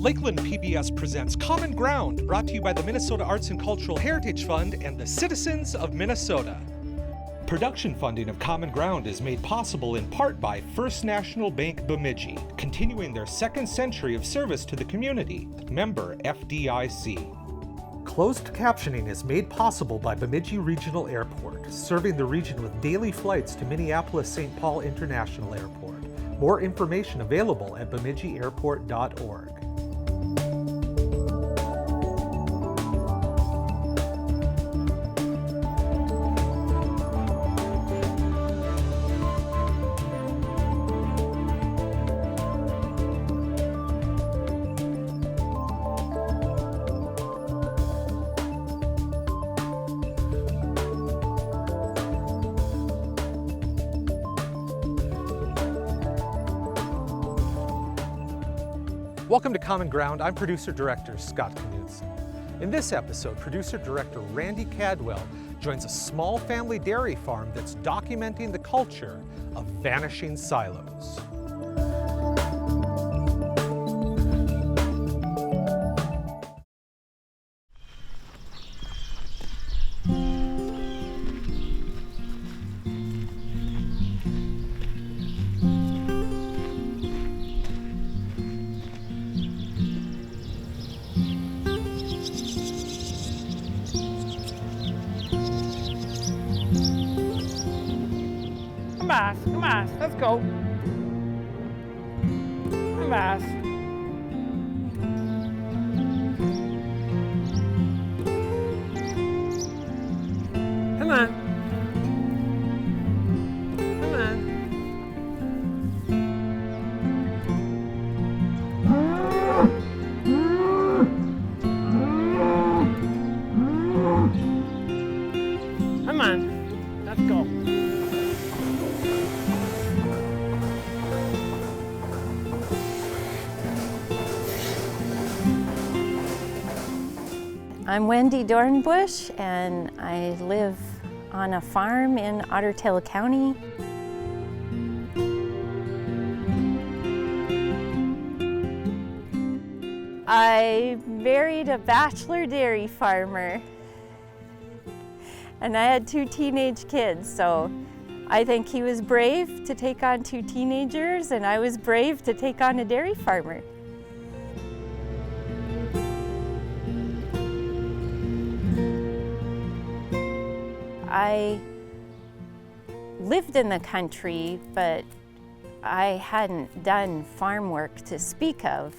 Lakeland PBS presents Common Ground, brought to you by the Minnesota Arts and Cultural Heritage Fund and the citizens of Minnesota. Production funding of Common Ground is made possible in part by First National Bank Bemidji, continuing their second century of service to the community. Member FDIC. Closed captioning is made possible by Bemidji Regional Airport, serving the region with daily flights to Minneapolis-St. Paul International Airport. More information available at bemidjiairport.org. Welcome to Common Ground. I'm producer-director Scott Knudsen. In this episode, producer-director Randy Cadwell joins a small family dairy farm that's documenting the culture of vanishing silos. Come on, let's go. Come on. Come on. Come on. Come on, let's go. I'm Wendy Dornbusch, and I live on a farm in Otter Tail County. I married a bachelor dairy farmer, and I had 2 teenage kids, so I think he was brave to take on 2 teenagers, and I was brave to take on a dairy farmer. I lived in the country, but I hadn't done farm work to speak of.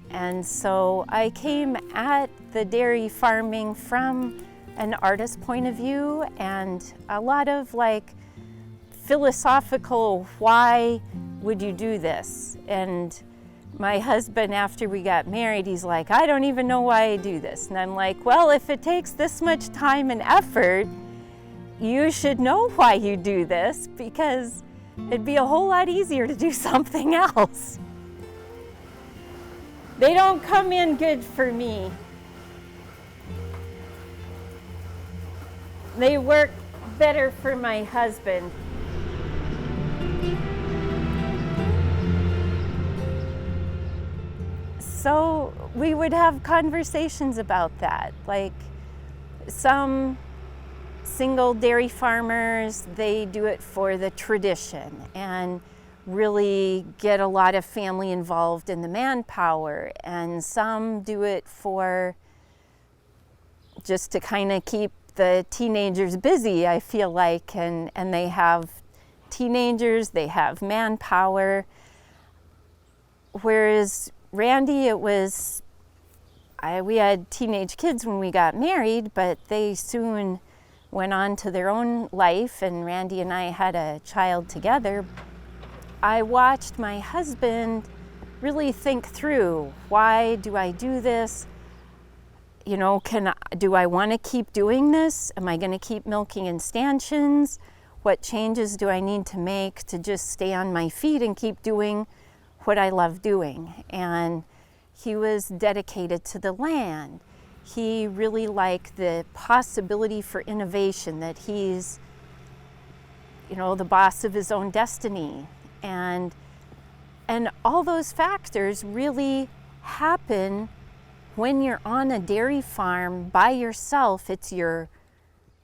And so I came at the dairy farming from an artist's point of view and a lot of like philosophical, why would you do this? And my husband, after we got married, he's like, I don't even know why I do this. And I'm like, well, if it takes this much time and effort, you should know why you do this, because it'd be a whole lot easier to do something else. They don't come in good for me. They work better for my husband. So we would have conversations about that, like some single dairy farmers, they do it for the tradition and really get a lot of family involved in the manpower, and some do it for just to kind of keep the teenagers busy, I feel like, and they have teenagers, they have manpower. Whereas Randy, it was, we had teenage kids when we got married, but they soon went on to their own life, and Randy and I had a child together. I watched my husband really think through, why do I do this? You know, do I want to keep doing this? Am I going to keep milking in stanchions? What changes do I need to make to just stay on my feet and keep doing what I love doing? And he was dedicated to the land. He really liked the possibility for innovation, that he's, you know, the boss of his own destiny. And all those factors really happen when you're on a dairy farm by yourself. The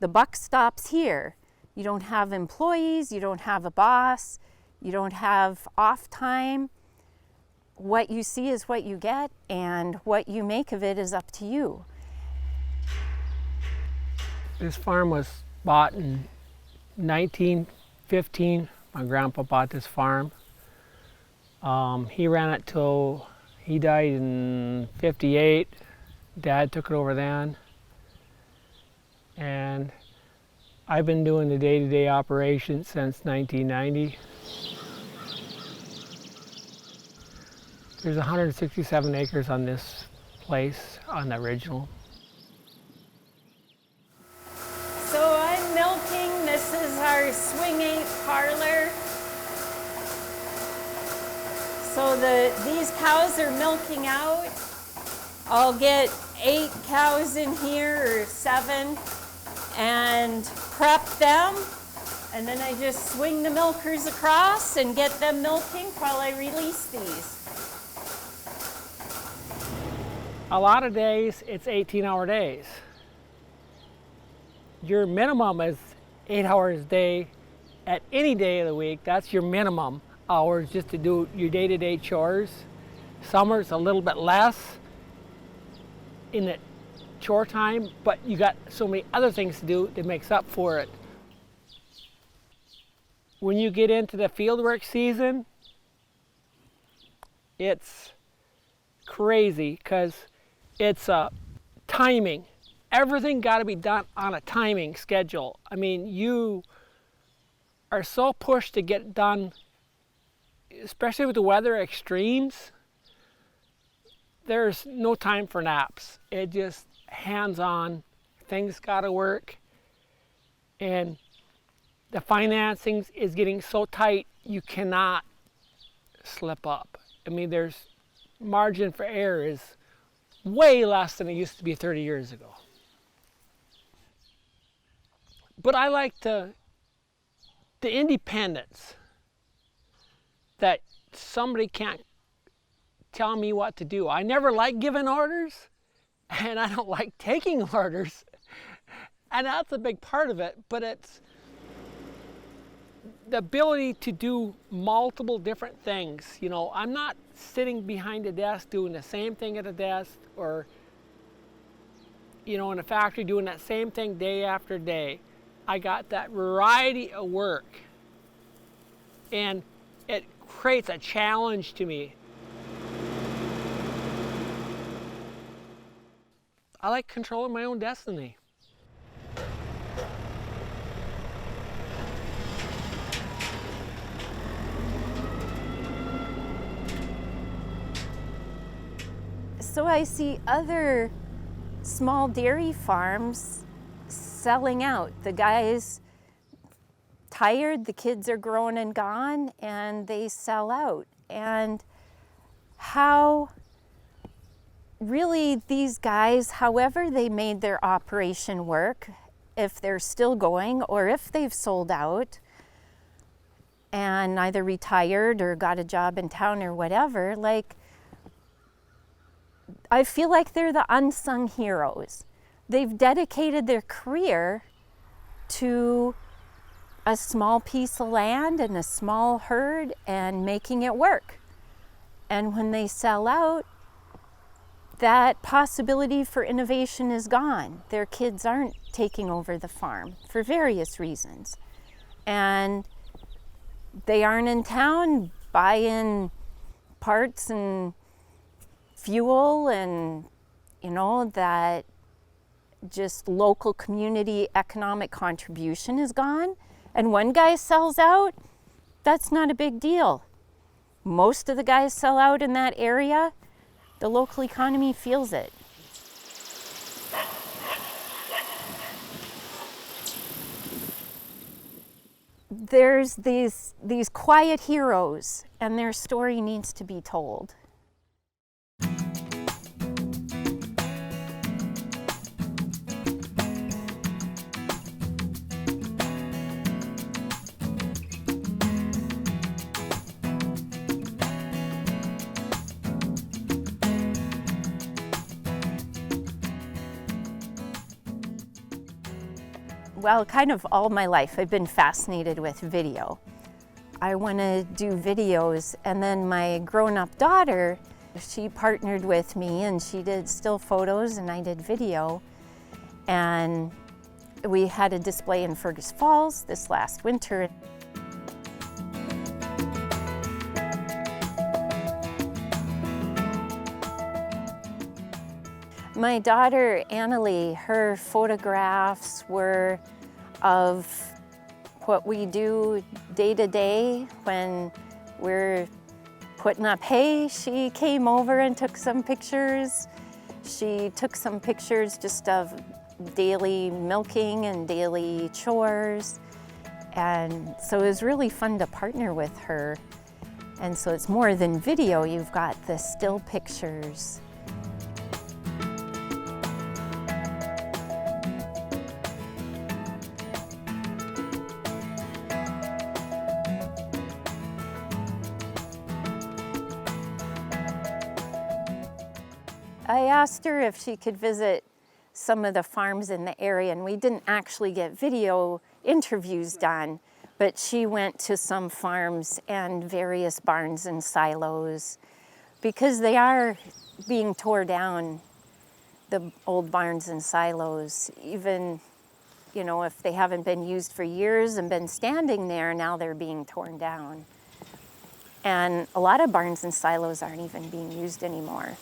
buck stops here. You don't have employees, you don't have a boss, you don't have off time. What you see is what you get, and what you make of it is up to you. This farm was bought in 1915. My grandpa bought this farm. He ran it till he died in 58. Dad took it over then. And I've been doing the day-to-day operations since 1990. There's 167 acres on this place, on the original. So I'm milking. This is our swing 8 parlor. So these cows are milking out. I'll get 8 cows in here, or 7, and prep them. And then I just swing the milkers across and get them milking while I release these. A lot of days, it's 18-hour days. Your minimum is 8 hours a day at any day of the week. That's your minimum hours just to do your day-to-day chores. Summer it's a little bit less in the chore time, but you got so many other things to do that makes up for it. When you get into the fieldwork season, it's crazy because it's timing. Everything got to be done on a timing schedule. I mean, you are so pushed to get done, especially with the weather extremes. There's no time for naps. It just hands-on. Things got to work. And the financing is getting so tight, you cannot slip up. I mean, there's margin for error is way less than it used to be 30 years ago. But I like the independence that somebody can't tell me what to do. I never like giving orders, and I don't like taking orders. And that's a big part of it, but it's the ability to do multiple different things. You know, I'm not sitting behind a desk doing the same thing at a desk, or, you know, in a factory doing that same thing day after day. I got that variety of work, and it creates a challenge to me. I like controlling my own destiny. So I see other small dairy farms selling out. The guy's tired, the kids are grown and gone, and they sell out. And how really these guys, however they made their operation work, if they're still going or if they've sold out and either retired or got a job in town or whatever, like, I feel like they're the unsung heroes. They've dedicated their career to a small piece of land and a small herd and making it work. And when they sell out, that possibility for innovation is gone. Their kids aren't taking over the farm for various reasons. And they aren't in town buying parts and fuel, and, you know, that just local community economic contribution is gone. And one guy sells out, that's not a big deal. Most of the guys sell out in that area, the local economy feels it. There's these quiet heroes, and their story needs to be told. Well, kind of all my life, I've been fascinated with video. I want to do videos, and then my grown-up daughter, she partnered with me and she did still photos and I did video. And we had a display in Fergus Falls this last winter. My daughter, Annalie, her photographs were of what we do day to day when we're putting up hay. She came over and took some pictures. She took some pictures just of daily milking and daily chores. And so it was really fun to partner with her. And so it's more than video, you've got the still pictures. I asked her if she could visit some of the farms in the area, and we didn't actually get video interviews done, but she went to some farms and various barns and silos because they are being torn down, the old barns and silos. Even, you know, if they haven't been used for years and been standing there, now they're being torn down. And a lot of barns and silos aren't even being used anymore.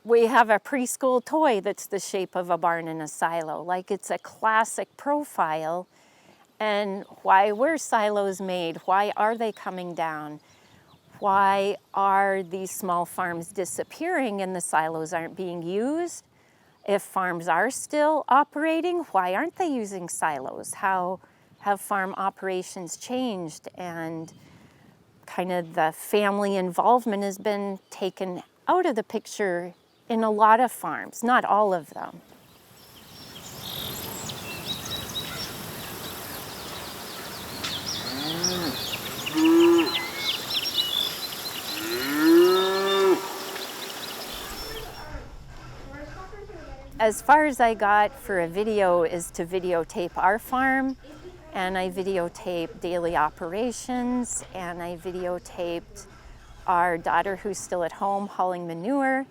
We have a preschool toy that's the shape of a barn and a silo. Like, it's a classic profile. And why were silos made? Why are they coming down? Why are these small farms disappearing and the silos aren't being used? If farms are still operating, why aren't they using silos? How have farm operations changed? And kind of the family involvement has been taken out of the picture in a lot of farms, not all of them. As far as I got for a video is to videotape our farm, and I videotaped daily operations, and I videotaped our daughter who's still at home hauling manure.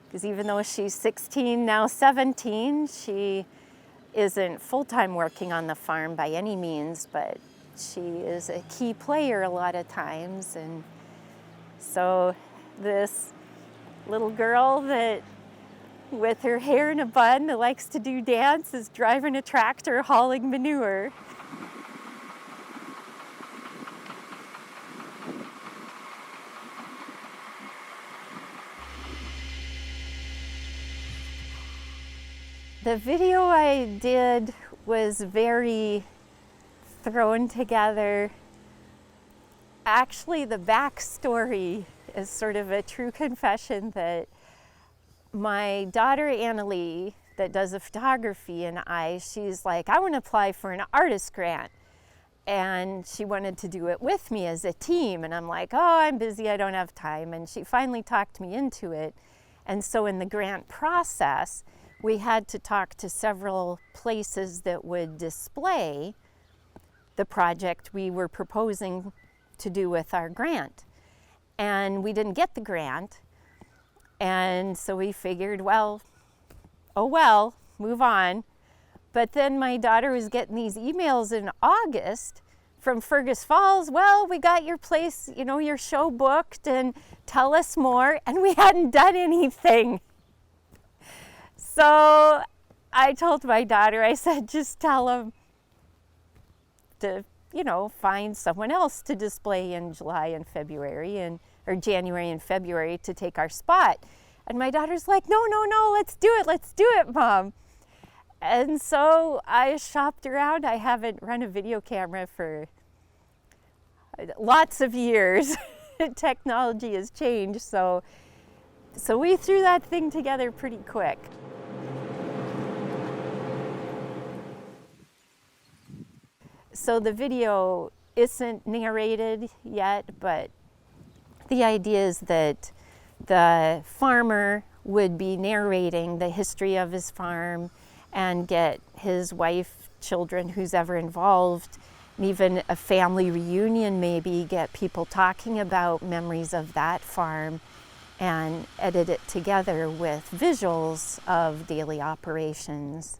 Because even though she's 16, now 17, she isn't full-time working on the farm by any means, but she is a key player a lot of times. And so this little girl that, with her hair in a bun, that likes to do dance, is driving a tractor hauling manure. The video I did was very thrown together. Actually, the backstory is sort of a true confession that my daughter Annalie, that does the photography, and she's like, I want to apply for an artist grant. And she wanted to do it with me as a team. And I'm like, oh, I'm busy, I don't have time. And she finally talked me into it. And so in the grant process, we had to talk to several places that would display the project we were proposing to do with our grant. And we didn't get the grant. And so we figured, well, oh well, move on. But then my daughter was getting these emails in August from Fergus Falls. Well, we got your place, you know, your show booked, and tell us more. And we hadn't done anything. So I told my daughter, I said, just tell them to, you know, find someone else to display in July and February, or January and February, to take our spot. And my daughter's like, no, let's do it, Mom. And so I shopped around. I haven't run a video camera for lots of years. Technology has changed, so we threw that thing together pretty quick. So the video isn't narrated yet, but the idea is that the farmer would be narrating the history of his farm and get his wife, children, who's ever involved, and even a family reunion maybe, get people talking about memories of that farm and edit it together with visuals of daily operations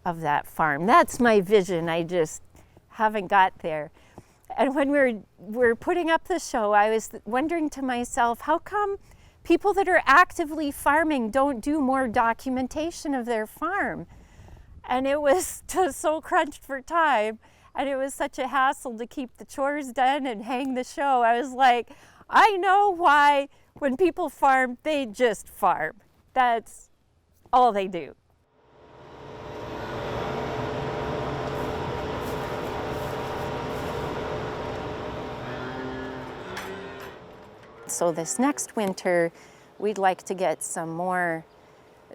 of that farm. That's my vision. I just haven't got there. And when we're putting up the show, I was wondering to myself, how come people that are actively farming don't do more documentation of their farm? And it was just so crunched for time, and it was such a hassle to keep the chores done and hang the show. I was like, I know why when people farm, they just farm. That's all they do. So this next winter, we'd like to get some more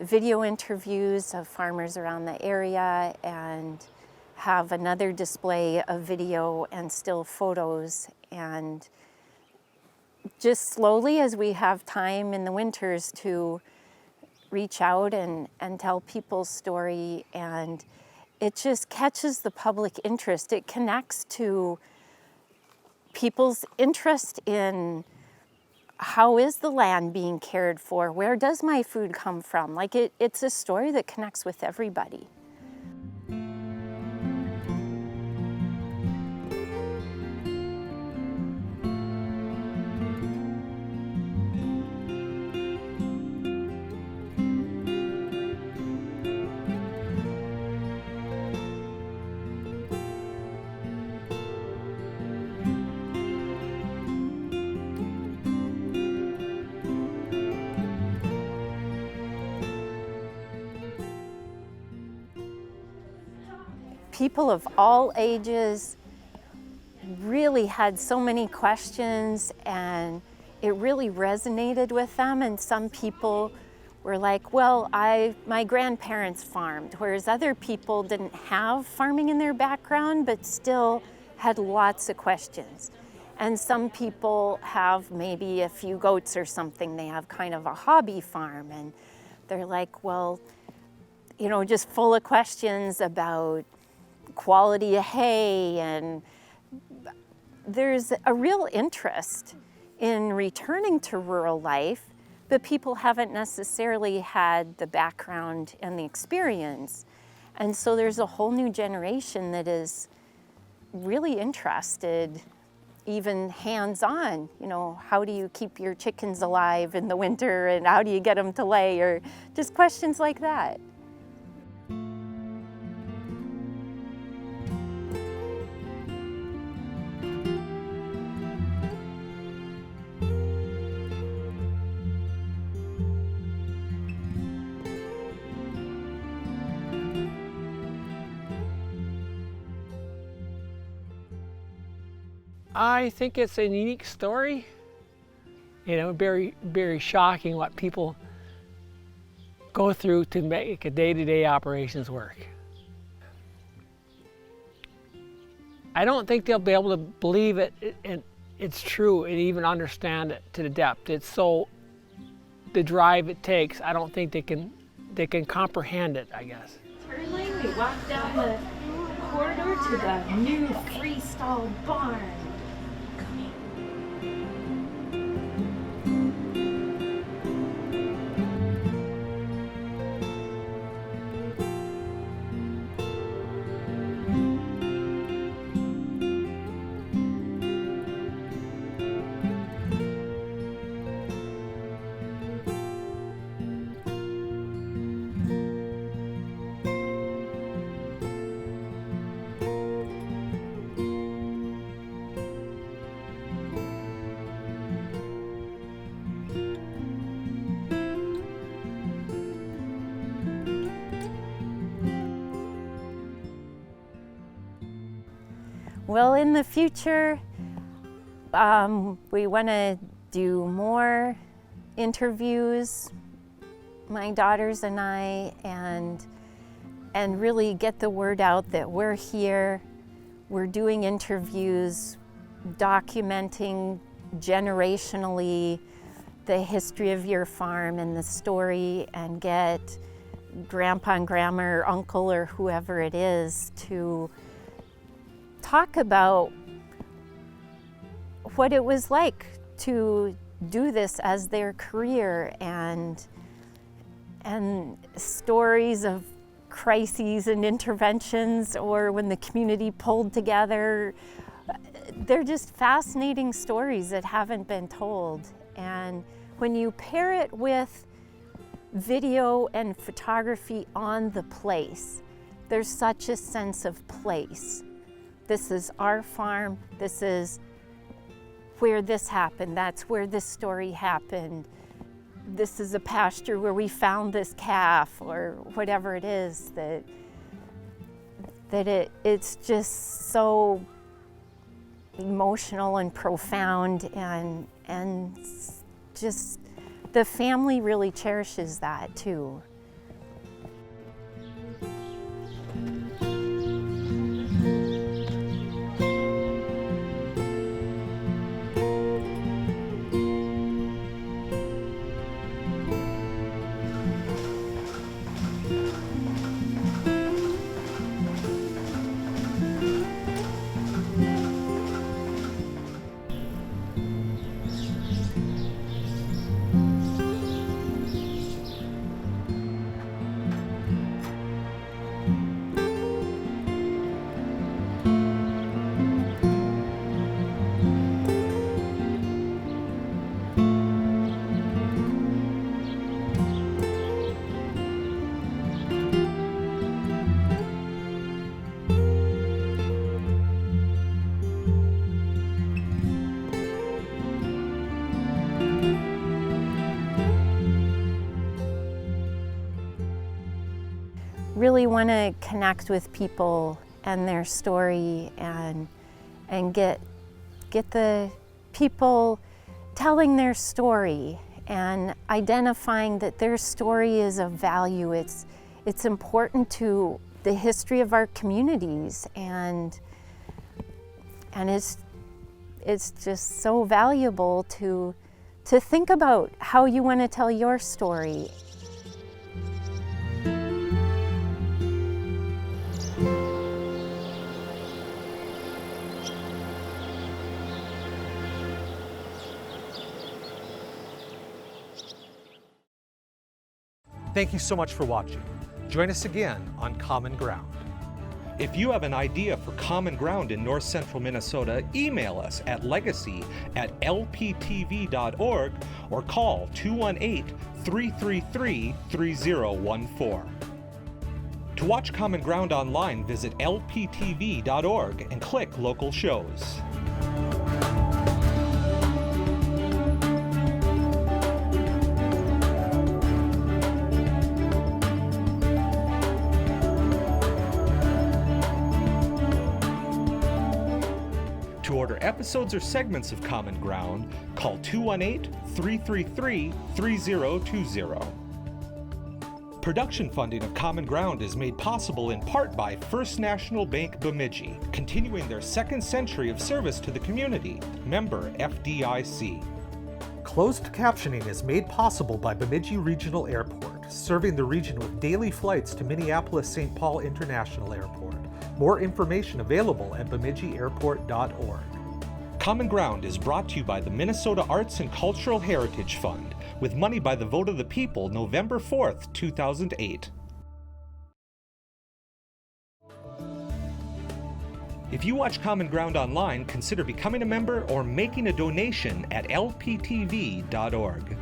video interviews of farmers around the area and have another display of video and still photos, and just slowly, as we have time in the winters, to reach out and tell people's story, and it just catches the public interest. It connects to people's interest in how is the land being cared for? Where does my food come from? Like it's a story that connects with everybody. People of all ages really had so many questions, and it really resonated with them. And some people were like, well, my grandparents farmed, whereas other people didn't have farming in their background but still had lots of questions. And some people have maybe a few goats or something. They have kind of a hobby farm, and they're like, well, you know, just full of questions about quality of hay, and there's a real interest in returning to rural life, but people haven't necessarily had the background and the experience. And so there's a whole new generation that is really interested, even hands-on. You know, how do you keep your chickens alive in the winter, and how do you get them to lay, or just questions like that. I think it's a unique story. You know, very, very shocking what people go through to make a day-to-day operations work. I don't think they'll be able to believe it and it's true and even understand it to the depth. It's so, the drive it takes, I don't think they can comprehend it, I guess. Turn lane, we walk down the corridor to the new freestyle barn. Well, in the future, we want to do more interviews, my daughters and I, and really get the word out that we're here, we're doing interviews, documenting generationally the history of your farm and the story, and get grandpa and grandma or uncle or whoever it is to talk about what it was like to do this as their career, and stories of crises and interventions, or when the community pulled together. They're just fascinating stories that haven't been told. And when you pair it with video and photography on the place, there's such a sense of place. This is our farm, this is where this happened, that's where this story happened. This is a pasture where we found this calf, or whatever it is, it's just so emotional and profound, and just the family really cherishes that too. Really want to connect with people and their story, and get the people telling their story and identifying that their story is of value. It's important to the history of our communities, and it's just so valuable to think about how you want to tell your story. Thank you so much for watching. Join us again on Common Ground. If you have an idea for Common Ground in North Central Minnesota, email us at legacy@lptv.org or call 218-333-3014. To watch Common Ground online, visit lptv.org and click Local Shows. To order episodes or segments of Common Ground, call 218-333-3020. Production funding of Common Ground is made possible in part by First National Bank Bemidji, continuing their second century of service to the community. Member FDIC. Closed captioning is made possible by Bemidji Regional Airport, serving the region with daily flights to Minneapolis-St. Paul International Airport. More information available at bemidjiairport.org. Common Ground is brought to you by the Minnesota Arts and Cultural Heritage Fund, with money by the vote of the people November 4th, 2008. If you watch Common Ground online, consider becoming a member or making a donation at lptv.org.